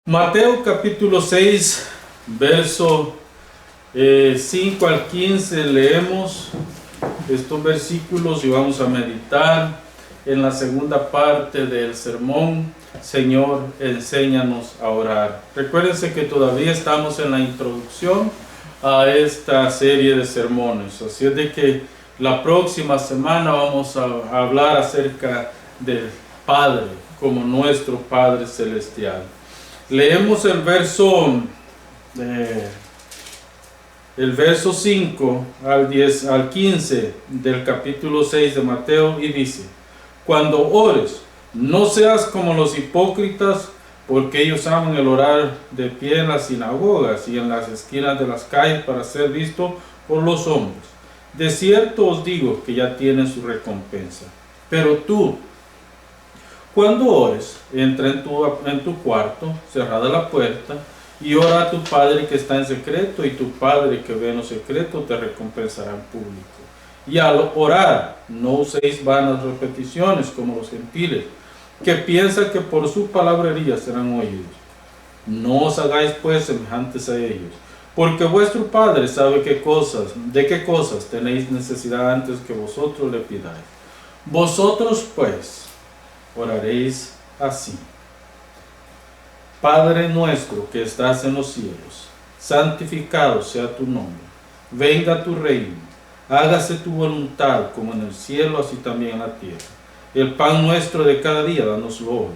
Mateo capítulo 6, verso 5 al 15, leemos estos versículos y vamos a meditar en la segunda parte del sermón. Señor, enséñanos a orar. Recuérdense que todavía estamos en la introducción a esta serie de sermones, así es de que la próxima semana vamos a hablar acerca del Padre como nuestro Padre Celestial. Leemos el verso 5 al 15 del capítulo 6 de Mateo y dice: Cuando ores, no seas como los hipócritas, porque ellos aman el orar de pie en las sinagogas y en las esquinas de las calles para ser visto por los hombres. De cierto os digo que ya tienen su recompensa. Pero tú, cuando ores, entra en tu cuarto, cerrada la puerta, y ora a tu Padre que está en secreto, y tu Padre que ve en lo secreto te recompensará en público. Y al orar, no uséis vanas repeticiones como los gentiles, que piensan que por su palabrería serán oídos. No os hagáis pues semejantes a ellos, porque vuestro Padre sabe de qué cosas tenéis necesidad antes que vosotros le pidáis. Vosotros pues oraréis así: Padre nuestro que estás en los cielos, santificado sea tu nombre. Venga tu reino, hágase tu voluntad como en el cielo, así también en la tierra. El pan nuestro de cada día, danoslo hoy.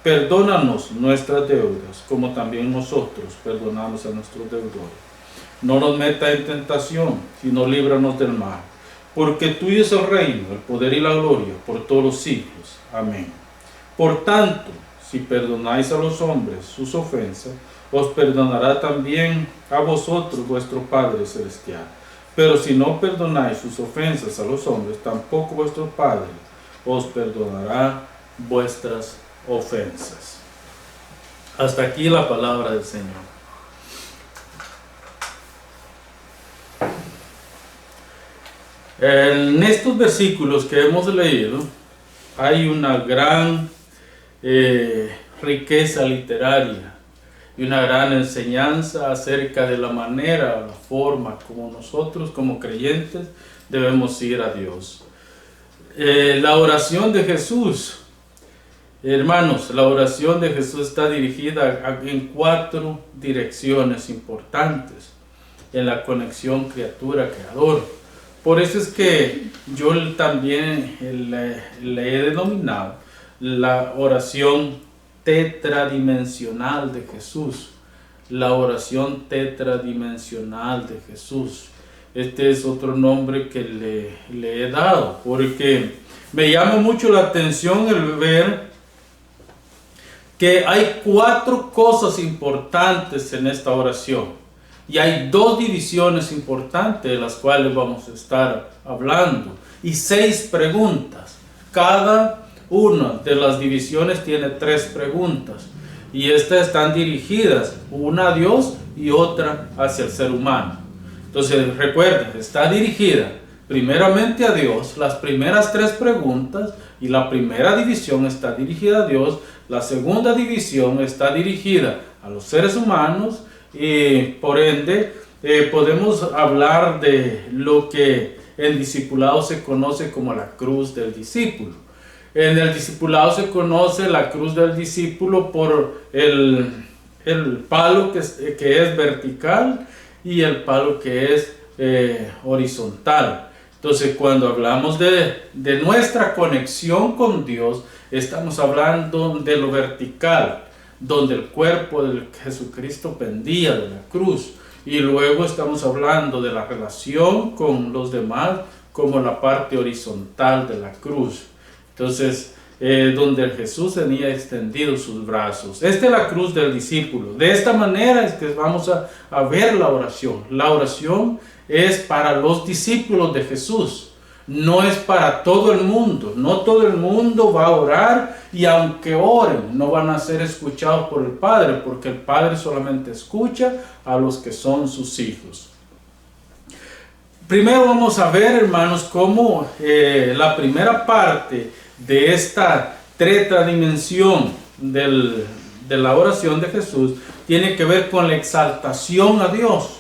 Perdónanos nuestras deudas, como también nosotros perdonamos a nuestros deudores. No nos metas en tentación, sino líbranos del mal. Porque tuyo es el reino, el poder y la gloria, por todos los siglos. Amén. Por tanto, si perdonáis a los hombres sus ofensas, os perdonará también a vosotros vuestro Padre Celestial. Pero si no perdonáis sus ofensas a los hombres, tampoco vuestro Padre os perdonará vuestras ofensas. Hasta aquí la palabra del Señor. En estos versículos que hemos leído hay una gran riqueza literaria y una gran enseñanza acerca de la manera, la forma como nosotros como creyentes debemos ir a Dios. La oración de Jesús, hermanos, la oración de Jesús está dirigida en 4 direcciones importantes en la conexión criatura-creador. Por eso es que yo también le he denominado la oración tetradimensional de Jesús. La oración tetradimensional de Jesús. Este es otro nombre que le he dado, porque me llama mucho la atención el ver que hay 4 cosas importantes en esta oración. Y hay 2 divisiones importantes de las cuales vamos a estar hablando. Y 6 preguntas. Cada una de las divisiones tiene 3 preguntas. Y estas están dirigidas, una a Dios y otra hacia el ser humano. Entonces recuerden, está dirigida primeramente a Dios, las primeras 3 preguntas, y la primera división está dirigida a Dios, la segunda división está dirigida a los seres humanos, y por ende podemos hablar de lo que en discipulado se conoce como la cruz del discípulo. En el discipulado se conoce la cruz del discípulo por el palo que es vertical y el palo que es horizontal. Entonces, cuando hablamos de nuestra conexión con Dios, estamos hablando de lo vertical, donde el cuerpo de Jesucristo pendía de la cruz. Y luego estamos hablando de la relación con los demás como la parte horizontal de la cruz. Entonces, donde Jesús tenía extendido sus brazos. Esta es la cruz del discípulo. De esta manera es que vamos a ver la oración. La oración es para los discípulos de Jesús. No es para todo el mundo. No todo el mundo va a orar, y aunque oren, no van a ser escuchados por el Padre, porque el Padre solamente escucha a los que son sus hijos. Primero vamos a ver, hermanos, cómo la primera parte de esta tetradimensión de la oración de Jesús tiene que ver con la exaltación a Dios.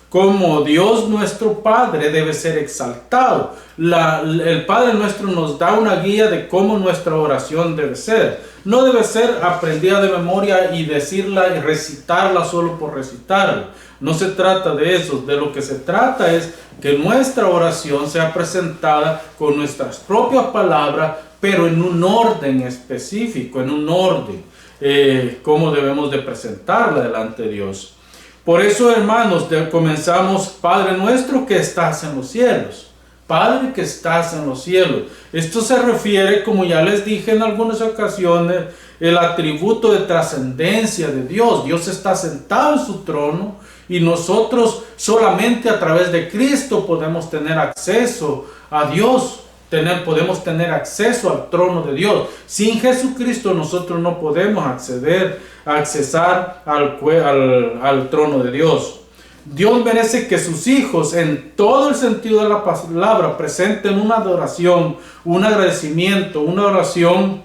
Como Dios nuestro Padre debe ser exaltado. El Padre nuestro nos da una guía de cómo nuestra oración debe ser. No debe ser aprendida de memoria y decirla y recitarla solo por recitarla. No se trata de eso. De lo que se trata es que nuestra oración sea presentada con nuestras propias palabras, pero en un orden específico, en un orden, cómo debemos de presentarla delante de Dios. Por eso, hermanos, comenzamos, Padre nuestro que estás en los cielos. Padre que estás en los cielos. Esto se refiere, como ya les dije en algunas ocasiones, el atributo de trascendencia de Dios. Dios está sentado en su trono y nosotros solamente a través de Cristo podemos tener acceso a Dios. Podemos tener acceso al trono de Dios. Sin Jesucristo nosotros no podemos accesar al trono de Dios. Dios merece que sus hijos, en todo el sentido de la palabra, presenten una adoración, un agradecimiento, una oración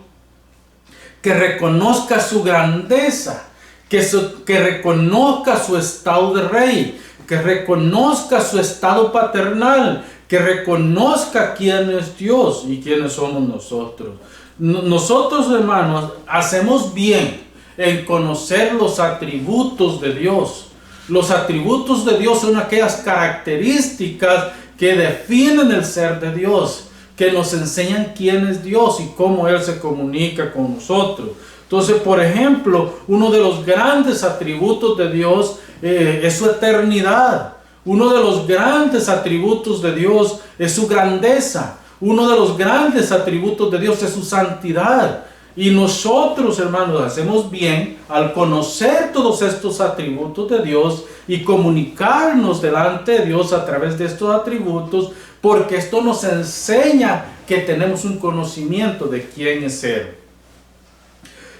que reconozca su grandeza, que reconozca su estado de rey, que reconozca su estado paternal, que reconozca quién es Dios y quiénes somos nosotros. Nosotros, hermanos, hacemos bien en conocer los atributos de Dios. Los atributos de Dios son aquellas características que definen el ser de Dios, que nos enseñan quién es Dios y cómo Él se comunica con nosotros. Entonces, por ejemplo, uno de los grandes atributos de Dios es su eternidad. Uno de los grandes atributos de Dios es su grandeza. Uno de los grandes atributos de Dios es su santidad. Y nosotros, hermanos, hacemos bien al conocer todos estos atributos de Dios y comunicarnos delante de Dios a través de estos atributos, porque esto nos enseña que tenemos un conocimiento de quién es Él.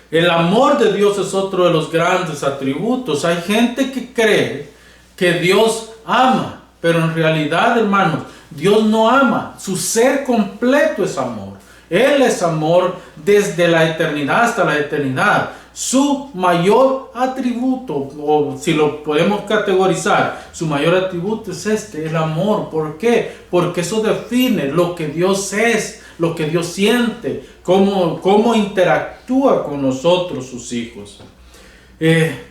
El amor de Dios es otro de los grandes atributos. Hay gente que cree que Dios ama, pero en realidad, hermanos, Dios no ama. Su ser completo es amor. Él es amor desde la eternidad hasta la eternidad. Su mayor atributo, o si lo podemos categorizar, su mayor atributo es el amor. ¿Por qué? Porque eso define lo que Dios es, lo que Dios siente, cómo interactúa con nosotros, sus hijos.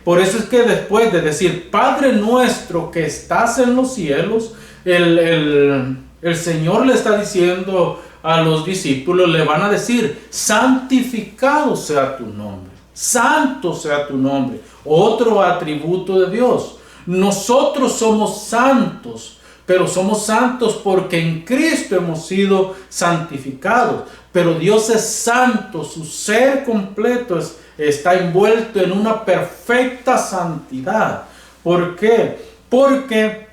Por eso es que después de decir Padre nuestro que estás en los cielos, el Señor le está diciendo a los discípulos, le van a decir, santificado sea tu nombre, santo sea tu nombre. Otro atributo de Dios. Nosotros somos santos, pero somos santos porque en Cristo hemos sido santificados. Pero Dios es santo, su ser completo está envuelto en una perfecta santidad. ¿Por qué? Porque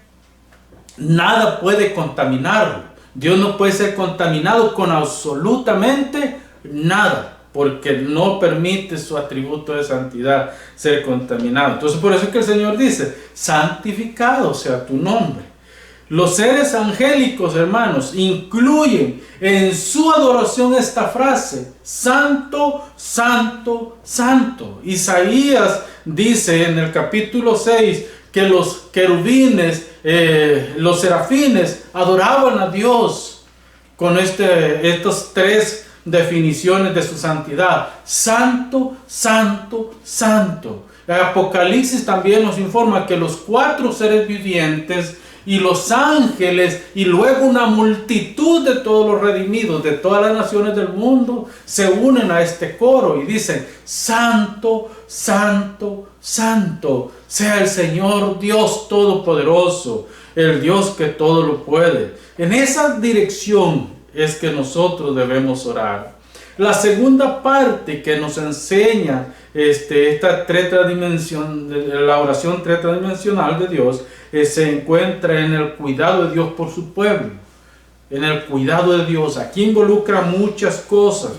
nada puede contaminarlo. Dios no puede ser contaminado con absolutamente nada, porque no permite su atributo de santidad ser contaminado. Entonces, por eso es que el Señor dice, santificado sea tu nombre. Los seres angélicos, hermanos, incluyen en su adoración esta frase, santo, santo, santo. Isaías dice en el capítulo 6 que los querubines, los serafines adoraban a Dios con estas tres definiciones de su santidad. Santo, santo, santo. El Apocalipsis también nos informa que los 4 seres vivientes y los ángeles y luego una multitud de todos los redimidos de todas las naciones del mundo se unen a este coro y dicen, santo, santo, santo sea el Señor Dios Todopoderoso, el Dios que todo lo puede. En esa dirección es que nosotros debemos orar. La segunda parte que nos enseña esta la oración tetradimensional de Dios se encuentra en el cuidado de Dios por su pueblo. En el cuidado de Dios. Aquí involucra muchas cosas.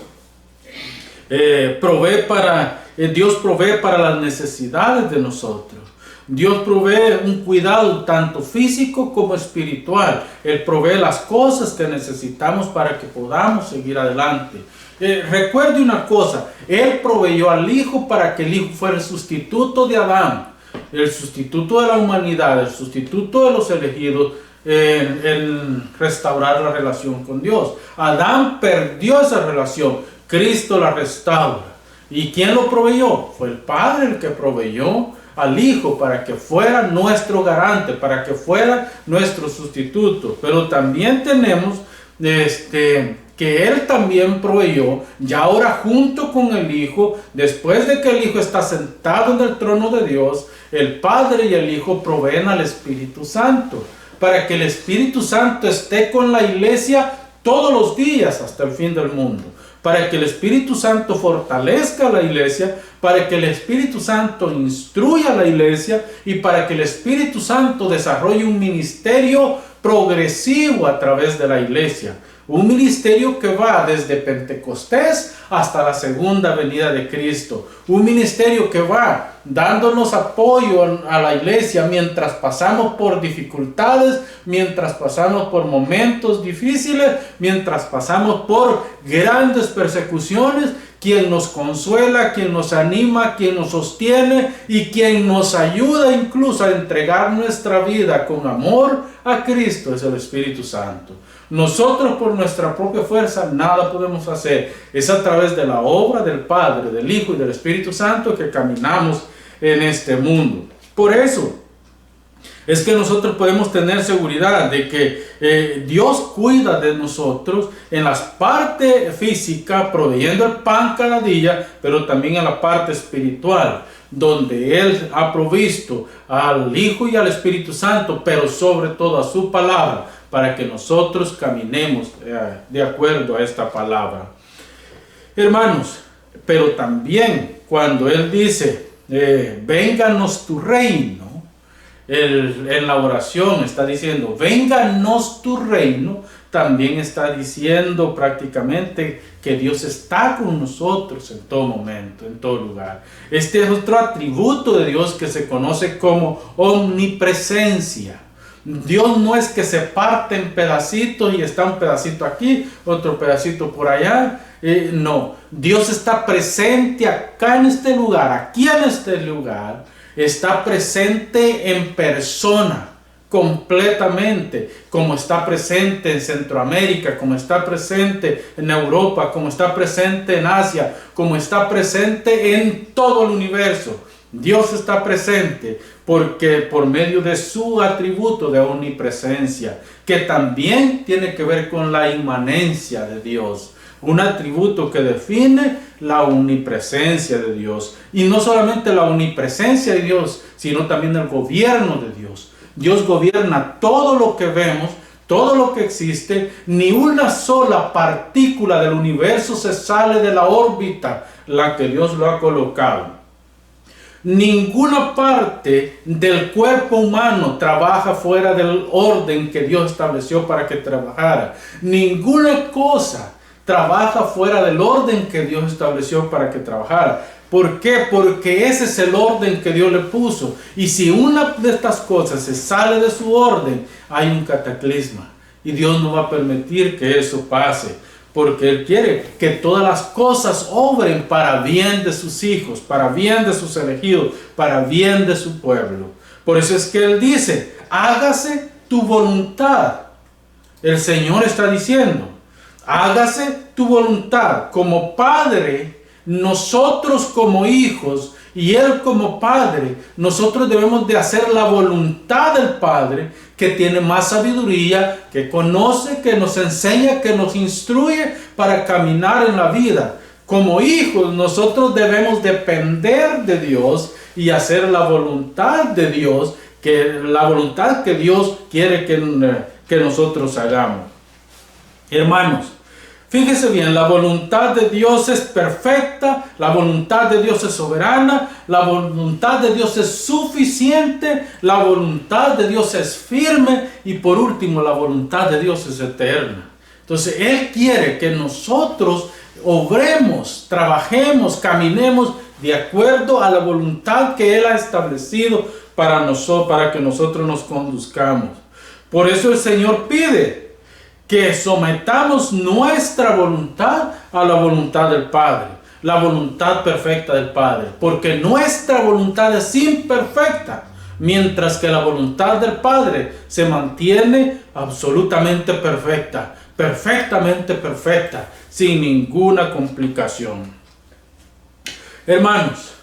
Dios provee para las necesidades de nosotros. Dios provee un cuidado tanto físico como espiritual. Él provee las cosas que necesitamos para que podamos seguir adelante. Recuerde una cosa, Él proveyó al Hijo para que el Hijo fuera el sustituto de Adán, el sustituto de la humanidad, el sustituto de los elegidos, en restaurar la relación con Dios. Adán perdió esa relación, Cristo la restaura. ¿Y quién lo proveyó? Fue el Padre el que proveyó al Hijo para que fuera nuestro garante, para que fuera nuestro sustituto. Pero también tenemos que Él también proveyó, ya ahora junto con el Hijo, después de que el Hijo está sentado en el trono de Dios, el Padre y el Hijo proveen al Espíritu Santo, para que el Espíritu Santo esté con la iglesia todos los días hasta el fin del mundo, para que el Espíritu Santo fortalezca a la iglesia, para que el Espíritu Santo instruya a la iglesia y para que el Espíritu Santo desarrolle un ministerio progresivo a través de la iglesia. Un ministerio que va desde Pentecostés hasta la segunda venida de Cristo. Un ministerio que va dándonos apoyo a la iglesia mientras pasamos por dificultades, mientras pasamos por momentos difíciles, mientras pasamos por grandes persecuciones. Quien nos consuela, quien nos anima, quien nos sostiene y quien nos ayuda incluso a entregar nuestra vida con amor a Cristo es el Espíritu Santo. Nosotros por nuestra propia fuerza nada podemos hacer. Es a través de la obra del Padre, del Hijo y del Espíritu Santo que caminamos en este mundo. Por eso es que nosotros podemos tener seguridad de que Dios cuida de nosotros en la parte física, proveyendo el pan cada día, pero también en la parte espiritual, donde Él ha provisto al Hijo y al Espíritu Santo, pero sobre todo a su palabra, para que nosotros caminemos de acuerdo a esta palabra. Hermanos, pero también cuando Él dice, vénganos tu reino, en la oración está diciendo, vénganos tu reino, también está diciendo prácticamente que Dios está con nosotros en todo momento, en todo lugar. Este es otro atributo de Dios que se conoce como omnipresencia. Dios no es que se parte en pedacitos y está un pedacito aquí, otro pedacito por allá. No, Dios está presente acá en este lugar, aquí en este lugar. Está presente en persona, completamente, como está presente en Centroamérica, como está presente en Europa, como está presente en Asia, como está presente en todo el universo. Dios está presente porque por medio de su atributo de omnipresencia, que también tiene que ver con la inmanencia de Dios. Un atributo que define la omnipresencia de Dios. Y no solamente la omnipresencia de Dios, sino también el gobierno de Dios. Dios gobierna todo lo que vemos, todo lo que existe. Ni una sola partícula del universo se sale de la órbita en la que Dios lo ha colocado. Ninguna parte del cuerpo humano trabaja fuera del orden que Dios estableció para que trabajara. Ninguna cosa trabaja fuera del orden que Dios estableció para que trabajara. ¿Por qué? Porque ese es el orden que Dios le puso. Y si una de estas cosas se sale de su orden, hay un cataclisma. Y Dios no va a permitir que eso pase. Porque Él quiere que todas las cosas obren para bien de sus hijos, para bien de sus elegidos, para bien de su pueblo. Por eso es que Él dice, hágase tu voluntad. El Señor está diciendo, hágase tu voluntad. Como Padre, nosotros como hijos y Él como Padre, nosotros debemos de hacer la voluntad del Padre, que tiene más sabiduría, que conoce, que nos enseña, que nos instruye para caminar en la vida. Como hijos, nosotros debemos depender de Dios y hacer la voluntad de Dios, que la voluntad que Dios quiere que nosotros hagamos. Hermanos, fíjese bien, la voluntad de Dios es perfecta, la voluntad de Dios es soberana, la voluntad de Dios es suficiente, la voluntad de Dios es firme y por último la voluntad de Dios es eterna. Entonces Él quiere que nosotros obremos, trabajemos, caminemos de acuerdo a la voluntad que Él ha establecido para nosotros, para que nosotros nos conduzcamos. Por eso el Señor pide que sometamos nuestra voluntad a la voluntad del Padre, la voluntad perfecta del Padre, porque nuestra voluntad es imperfecta, mientras que la voluntad del Padre se mantiene absolutamente perfecta, perfectamente perfecta, sin ninguna complicación. Hermanos,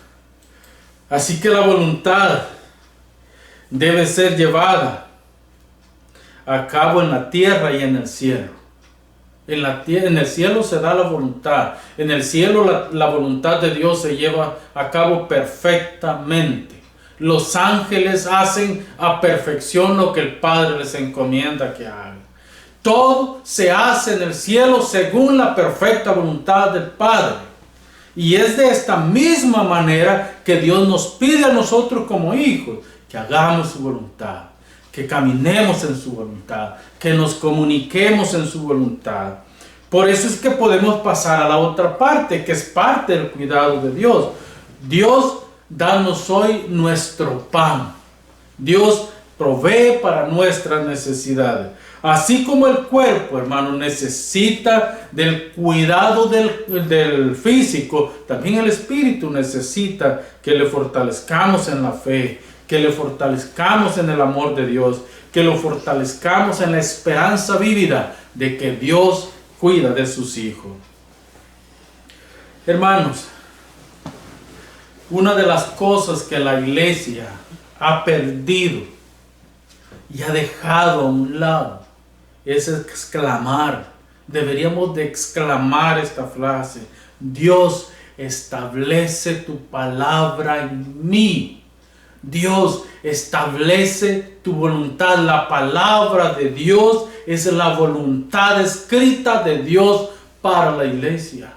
así que la voluntad debe ser llevada a cabo en la tierra y en el cielo. En el cielo se da la voluntad. En el cielo la voluntad de Dios se lleva a cabo perfectamente. Los ángeles hacen a perfección lo que el Padre les encomienda que hagan. Todo se hace en el cielo según la perfecta voluntad del Padre. Y es de esta misma manera que Dios nos pide a nosotros como hijos que hagamos su voluntad, que caminemos en su voluntad, que nos comuniquemos en su voluntad. Por eso es que podemos pasar a la otra parte, que es parte del cuidado de Dios. Dios, danos hoy nuestro pan. Dios provee para nuestras necesidades. Así como el cuerpo, hermano, necesita del cuidado del físico, también el espíritu necesita que le fortalezcamos en la fe, que le fortalezcamos en el amor de Dios, que lo fortalezcamos en la esperanza vívida de que Dios cuida de sus hijos. Hermanos, una de las cosas que la iglesia ha perdido y ha dejado a un lado es exclamar. Deberíamos de exclamar esta frase: Dios, establece tu palabra en mí. Dios, establece tu voluntad. La palabra de Dios es la voluntad escrita de Dios para la iglesia.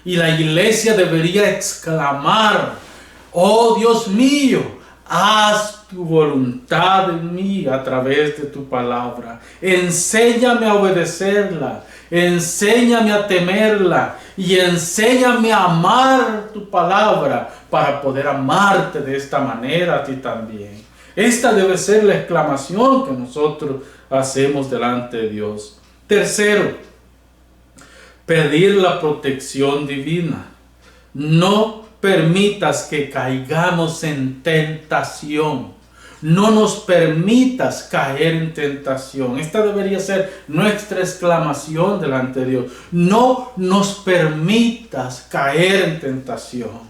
Y la iglesia debería exclamar: oh Dios mío, haz tu voluntad en mí a través de tu palabra. Enséñame a obedecerla. Enséñame a temerla y enséñame a amar tu palabra para poder amarte de esta manera a ti también. Esta debe ser la exclamación que nosotros hacemos delante de Dios. Tercero, pedir la protección divina. No permitas que caigamos en tentación. No nos permitas caer en tentación. Esta debería ser nuestra exclamación delante de Dios. No nos permitas caer en tentación.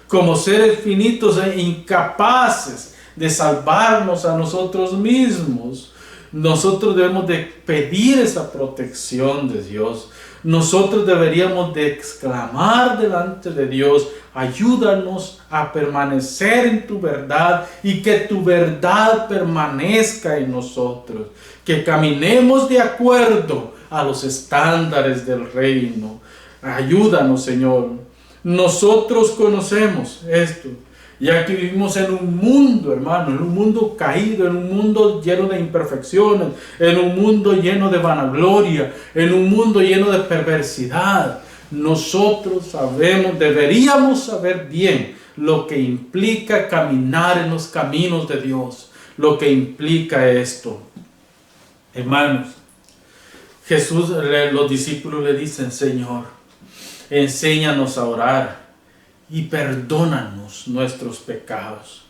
Como seres finitos e incapaces de salvarnos a nosotros mismos, nosotros debemos de pedir esa protección de Dios. Nosotros deberíamos de exclamar delante de Dios: ayúdanos a permanecer en tu verdad y que tu verdad permanezca en nosotros. Que caminemos de acuerdo a los estándares del reino. Ayúdanos, Señor. Nosotros conocemos esto, ya que vivimos en un mundo, hermano, en un mundo caído, en un mundo lleno de imperfecciones, en un mundo lleno de vanagloria, en un mundo lleno de perversidad. Nosotros sabemos, deberíamos saber bien lo que implica caminar en los caminos de Dios, lo que implica esto. Hermanos, Jesús, los discípulos le dicen: Señor, enséñanos a orar y perdónanos nuestros pecados.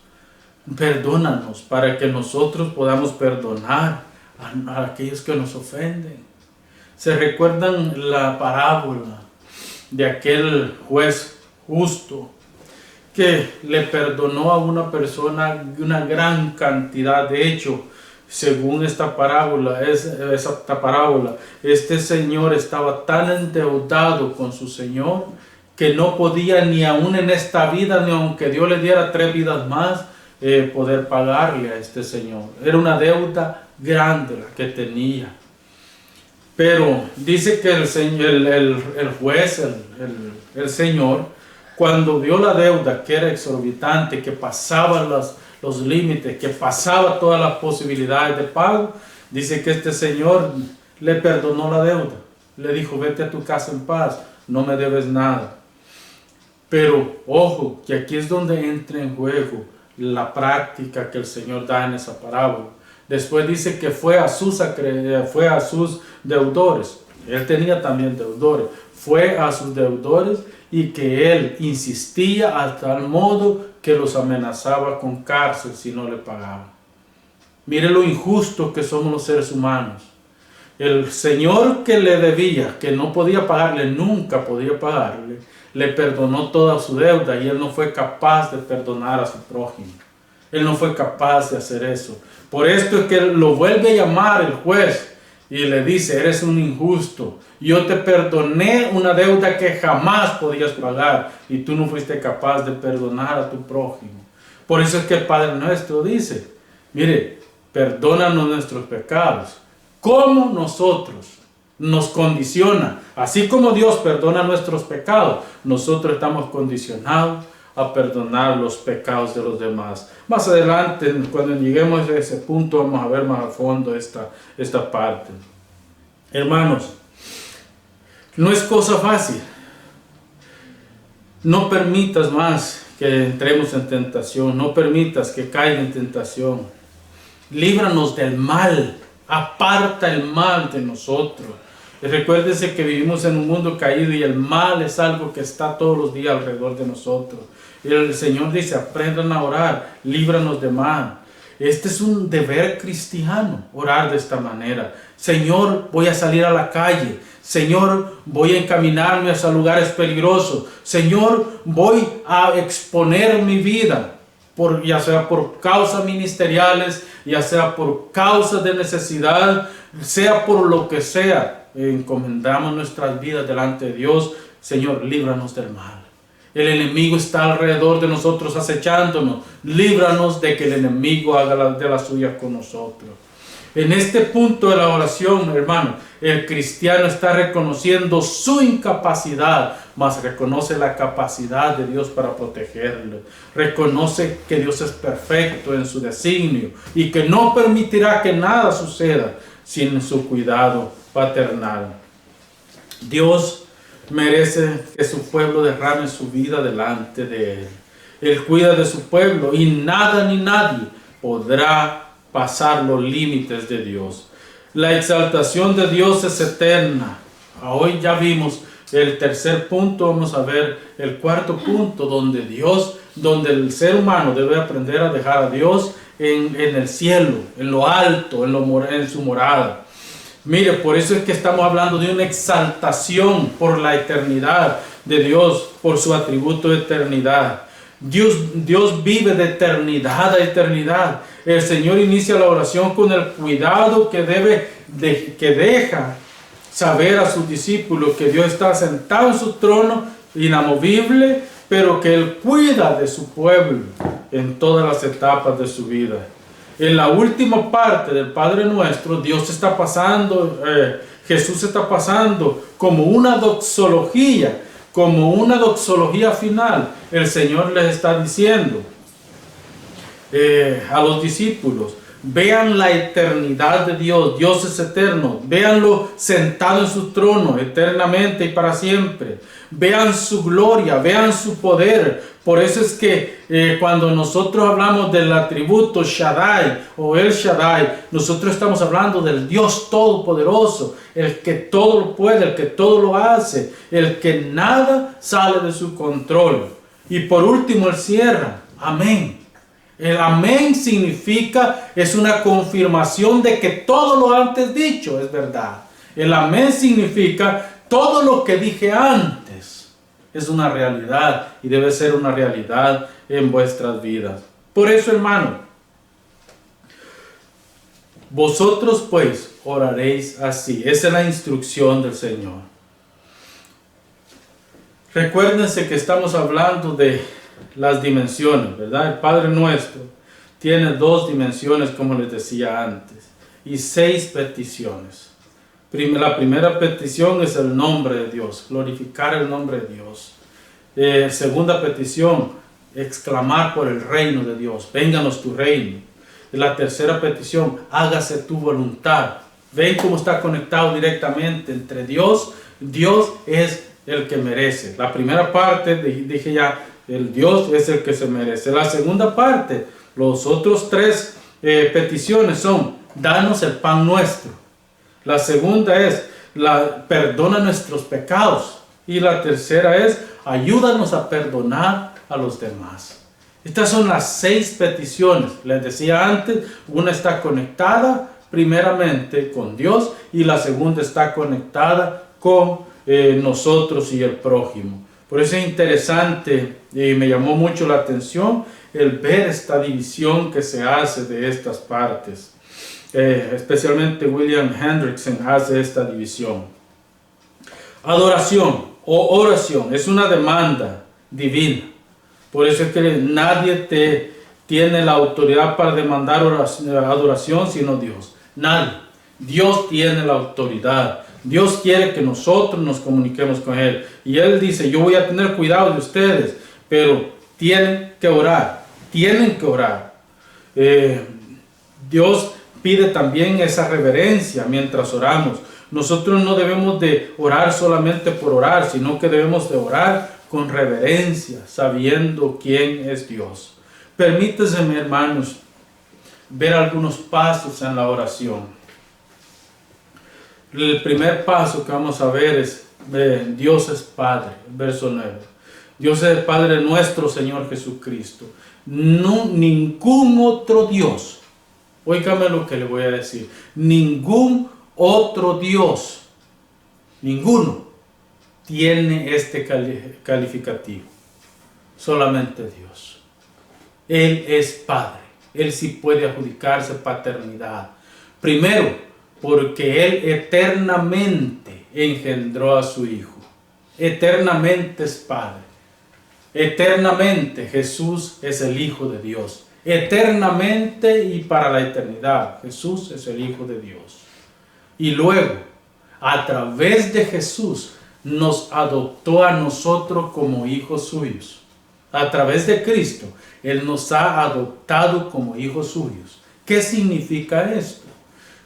Perdónanos para que nosotros podamos perdonar a aquellos que nos ofenden. ¿Se recuerdan la parábola de aquel juez justo que le perdonó a una persona una gran cantidad? De hecho, según esta parábola, este señor estaba tan endeudado con su señor que no podía ni aún en esta vida, ni aunque Dios le diera 3 vidas más, poder pagarle a este señor. Era una deuda grande la que tenía. Pero dice que el juez, el señor, cuando vio la deuda que era exorbitante, que pasaba los límites, que pasaba todas las posibilidades de pago, dice que este señor le perdonó la deuda. Le dijo: vete a tu casa en paz, no me debes nada. Pero ojo, que aquí es donde entra en juego la práctica que el Señor da en esa parábola. Después dice que fue a sus deudores. Él tenía también deudores. Fue a sus deudores y que él insistía a tal modo que los amenazaba con cárcel si no le pagaban. Mire lo injusto que somos los seres humanos. El Señor que le debía, que no podía pagarle, nunca podía pagarle, le perdonó toda su deuda y él no fue capaz de perdonar a su prójimo. Él no fue capaz de hacer eso. Por esto es que lo vuelve a llamar el juez y le dice: eres un injusto. Yo te perdoné una deuda que jamás podías pagar y tú no fuiste capaz de perdonar a tu prójimo. Por eso es que el Padre Nuestro dice: mire, perdónanos nuestros pecados. ¿Cómo nosotros nos condiciona? Así como Dios perdona nuestros pecados, nosotros estamos condicionados a perdonar los pecados de los demás. Más adelante, cuando lleguemos a ese punto, vamos a ver más a fondo esta parte. Hermanos, no es cosa fácil. No permitas más que entremos en tentación. No permitas que caiga en tentación. Líbranos del mal. Aparta el mal de nosotros. Y recuérdense que vivimos en un mundo caído y el mal es algo que está todos los días alrededor de nosotros. Y el Señor dice: aprendan a orar, líbranos de mal. Este es un deber cristiano, orar de esta manera. Señor, voy a salir a la calle. Señor, voy a encaminarme hacia lugares peligrosos. Señor, voy a exponer mi vida, ya sea por causas ministeriales, ya sea por causas de necesidad, sea por lo que sea. Encomendamos nuestras vidas delante de Dios. Señor, líbranos del mal. El enemigo está alrededor de nosotros acechándonos. Líbranos de que el enemigo haga de las suyas con nosotros. En este punto de la oración, hermano, el cristiano está reconociendo su incapacidad, mas reconoce la capacidad de Dios para protegerlo. Reconoce que Dios es perfecto en su designio y que no permitirá que nada suceda sin su cuidado paternal. Dios merece que su pueblo derrame su vida delante de Él. Él cuida de su pueblo y nada ni nadie podrá pasar los límites de Dios. La exaltación de Dios es eterna. Hoy ya vimos el tercer punto, vamos a ver el cuarto punto, donde el ser humano debe aprender a dejar a Dios en el cielo, en lo alto, en su morada. Mire, por eso es que estamos hablando de una exaltación por la eternidad de Dios, por su atributo de eternidad. Dios vive de eternidad a eternidad. El Señor inicia la oración con el cuidado que deja saber a sus discípulos que Dios está sentado en su trono inamovible, pero que Él cuida de su pueblo en todas las etapas de su vida. En la última parte del Padre Nuestro, Jesús está pasando como una doxología final. El Señor les está diciendo a los discípulos: vean la eternidad de Dios. Dios es eterno. Véanlo sentado en su trono eternamente y para siempre. Vean su gloria, vean su poder. Por eso es que cuando nosotros hablamos del atributo Shaddai o El Shaddai, nosotros estamos hablando del Dios Todopoderoso, el que todo lo puede, el que todo lo hace, el que nada sale de su control. Y por último, Él cierra: amén. El amén significa, es una confirmación de que todo lo antes dicho es verdad. El amén significa todo lo que dije antes es una realidad y debe ser una realidad en vuestras vidas. Por eso, hermano, vosotros pues oraréis así. Esa es la instrucción del Señor. Recuérdense que estamos hablando de las dimensiones, ¿verdad? El Padre Nuestro tiene 2 dimensiones, como les decía antes, y 6 peticiones. La primera petición es el nombre de Dios, glorificar el nombre de Dios. Segunda petición, exclamar por el reino de Dios: vénganos tu reino. Y la tercera petición, hágase tu voluntad. Ven cómo está conectado directamente entre Dios. Dios es el que merece. La primera parte, dije ya, el Dios es el que se merece. La segunda parte, los otros 3 peticiones son: danos el pan nuestro. La segunda es: perdona nuestros pecados. Y la tercera es: ayúdanos a perdonar a los demás. Estas son las 6 peticiones. Les decía antes, una está conectada primeramente con Dios y la segunda está conectada con nosotros y el prójimo. Por eso es interesante y me llamó mucho la atención el ver esta división que se hace de estas partes. Especialmente William Hendrickson hace esta división. Adoración o oración es una demanda divina. Por eso es que nadie tiene la autoridad para demandar adoración sino Dios. Nadie. Dios tiene la autoridad. Dios quiere que nosotros nos comuniquemos con Él. Y Él dice: yo voy a tener cuidado de ustedes, pero tienen que orar. Tienen que orar. Dios pide también esa reverencia mientras oramos. Nosotros no debemos de orar solamente por orar, sino que debemos de orar con reverencia, sabiendo quién es Dios. Permítanme, hermanos, ver algunos pasos en la oración. El primer paso que vamos a ver es: Dios es Padre, verso 9. Dios es el Padre nuestro Señor Jesucristo. No, ningún otro Dios, óigame lo que le voy a decir, ningún otro Dios, ninguno, tiene este calificativo. Solamente Dios. Él es Padre. Él sí puede adjudicarse paternidad. Primero, porque Él eternamente engendró a su Hijo. Eternamente es Padre. Eternamente Jesús es el Hijo de Dios. Eternamente y para la eternidad Jesús es el Hijo de Dios. Y luego, a través de Jesús, nos adoptó a nosotros como hijos suyos. A través de Cristo, Él nos ha adoptado como hijos suyos. ¿Qué significa esto?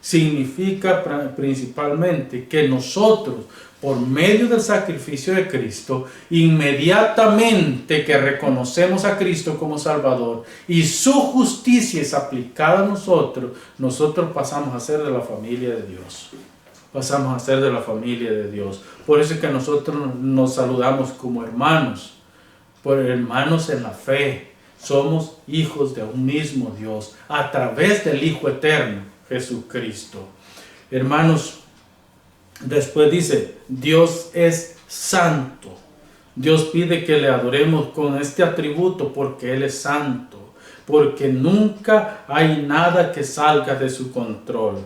Significa principalmente que nosotros, por medio del sacrificio de Cristo, inmediatamente que reconocemos a Cristo como Salvador y su justicia es aplicada a nosotros, nosotros pasamos a ser de la familia de Dios. Pasamos a ser de la familia de Dios. Por eso es que nosotros nos saludamos como hermanos, por hermanos en la fe. Somos hijos de un mismo Dios a través del Hijo eterno, Jesucristo. Hermanos, después dice: Dios es santo. Dios pide que le adoremos con este atributo porque Él es santo, porque nunca hay nada que salga de su control.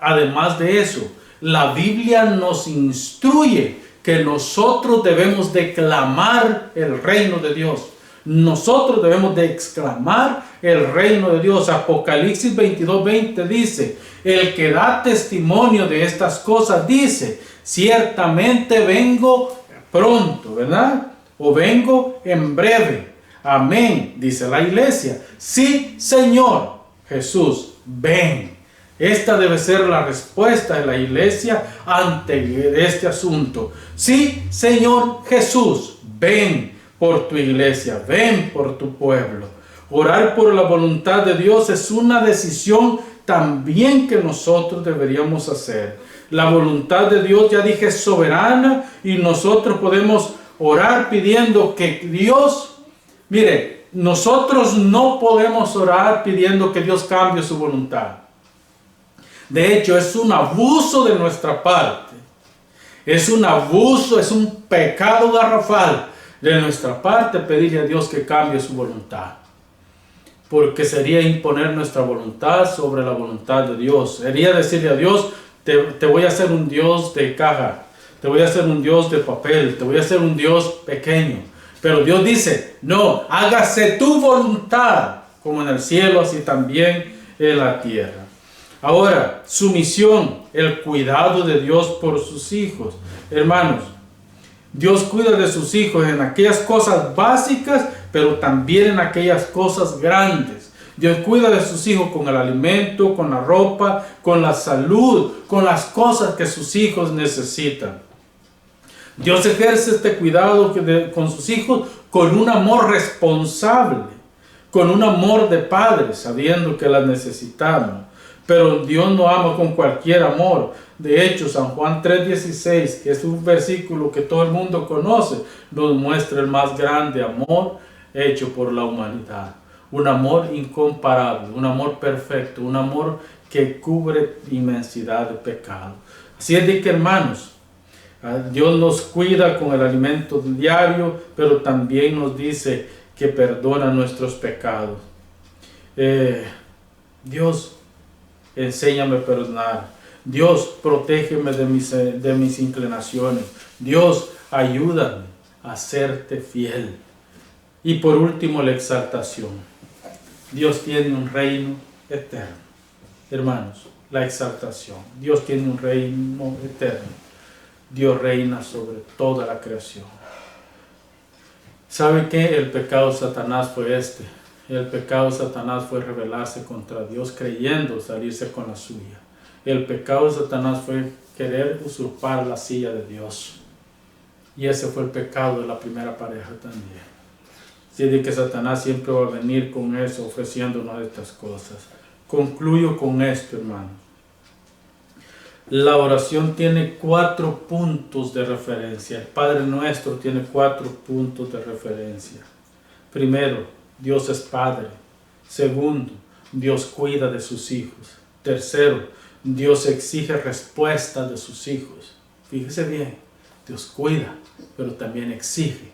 Además de eso, la Biblia nos instruye que nosotros debemos declamar el reino de Dios. Nosotros debemos de exclamar el reino de Dios. Apocalipsis 22:20 dice: el que da testimonio de estas cosas dice: ciertamente vengo pronto, ¿verdad? O vengo en breve. Amén, dice la iglesia. Sí, Señor Jesús, ven. Esta debe ser la respuesta de la iglesia ante este asunto. Sí, Señor Jesús, ven por tu iglesia, ven por tu pueblo. Orar por la voluntad de Dios es una decisión también que nosotros deberíamos hacer. La voluntad de Dios, ya dije, es soberana y nosotros podemos orar pidiendo que Dios, mire, nosotros no podemos orar pidiendo que Dios cambie su voluntad. De hecho, es un abuso de nuestra parte. Es un abuso, es un pecado garrafal de nuestra parte pedirle a Dios que cambie su voluntad. Porque sería imponer nuestra voluntad sobre la voluntad de Dios. Sería decirle a Dios: te voy a hacer un Dios de caja, te voy a hacer un Dios de papel, te voy a hacer un Dios pequeño. Pero Dios dice: no, hágase tu voluntad, como en el cielo, así también en la tierra. Ahora, sumisión, el cuidado de Dios por sus hijos. Hermanos, Dios cuida de sus hijos en aquellas cosas básicas, pero también en aquellas cosas grandes. Dios cuida de sus hijos con el alimento, con la ropa, con la salud, con las cosas que sus hijos necesitan. Dios ejerce este cuidado con sus hijos con un amor responsable. con un amor de padre, sabiendo que las necesitamos. Pero Dios no ama con cualquier amor. De hecho, San Juan 3:16, que es un versículo que todo el mundo conoce, nos muestra el más grande amor hecho por la humanidad. Un amor incomparable, un amor perfecto, un amor que cubre inmensidad de pecado. Así es de que, hermanos, Dios nos cuida con el alimento diario, pero también nos dice que perdona nuestros pecados. Dios, enséñame a perdonar. Dios, protégeme de mis inclinaciones. Dios, ayúdame a serte fiel. Y por último, la exaltación. Dios tiene un reino eterno. Hermanos, la exaltación. Dios tiene un reino eterno. Dios reina sobre toda la creación. ¿Sabe qué? El pecado de Satanás fue este. El pecado de Satanás fue rebelarse contra Dios creyendo salirse con la suya. El pecado de Satanás fue querer usurpar la silla de Dios. Y ese fue el pecado de la primera pareja también. Así de que Satanás siempre va a venir con eso, ofreciéndonos estas cosas. Concluyo con esto, hermano. La oración tiene 4 puntos de referencia. El Padre Nuestro tiene 4 puntos de referencia. Primero, Dios es Padre. Segundo, Dios cuida de sus hijos. Tercero, Dios exige respuesta de sus hijos. Fíjese bien, Dios cuida, pero también exige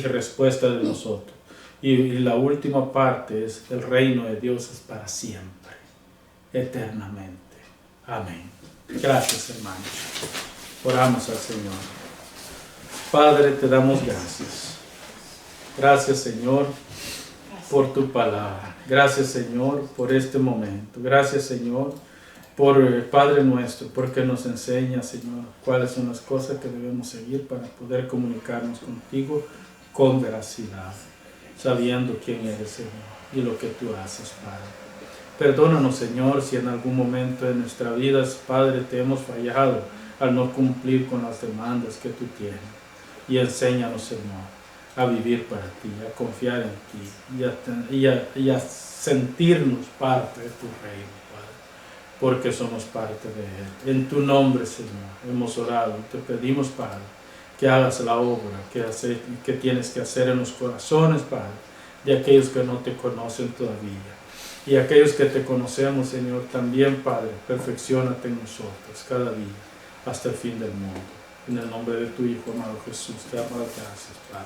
respuesta de nosotros. Y la última parte es: el reino de Dios es para siempre, eternamente. Amén. Gracias, hermanos. Oramos al Señor. Padre, te damos gracias. Gracias, Señor, por tu palabra. Gracias, Señor, por este momento. Gracias, Señor, por Padre Nuestro, porque nos enseña, Señor, cuáles son las cosas que debemos seguir para poder comunicarnos contigo con veracidad, sabiendo quién eres, Señor, y lo que tú haces, Padre. Perdónanos, Señor, si en algún momento de nuestra vida, Padre, te hemos fallado al no cumplir con las demandas que tú tienes. Y enséñanos, Señor, a vivir para ti, a confiar en ti y a sentirnos parte de tu reino, Padre, porque somos parte de él. En tu nombre, Señor, hemos orado. Te pedimos, Padre, que hagas la obra que tienes que hacer en los corazones, Padre, de aquellos que no te conocen todavía. Y aquellos que te conocemos, Señor, también, Padre, perfecciónate en nosotros cada día, hasta el fin del mundo. En el nombre de tu Hijo, amado Jesús, te damos gracias, Padre.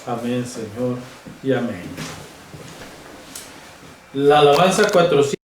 Amén, Señor, y amén. La alabanza 400.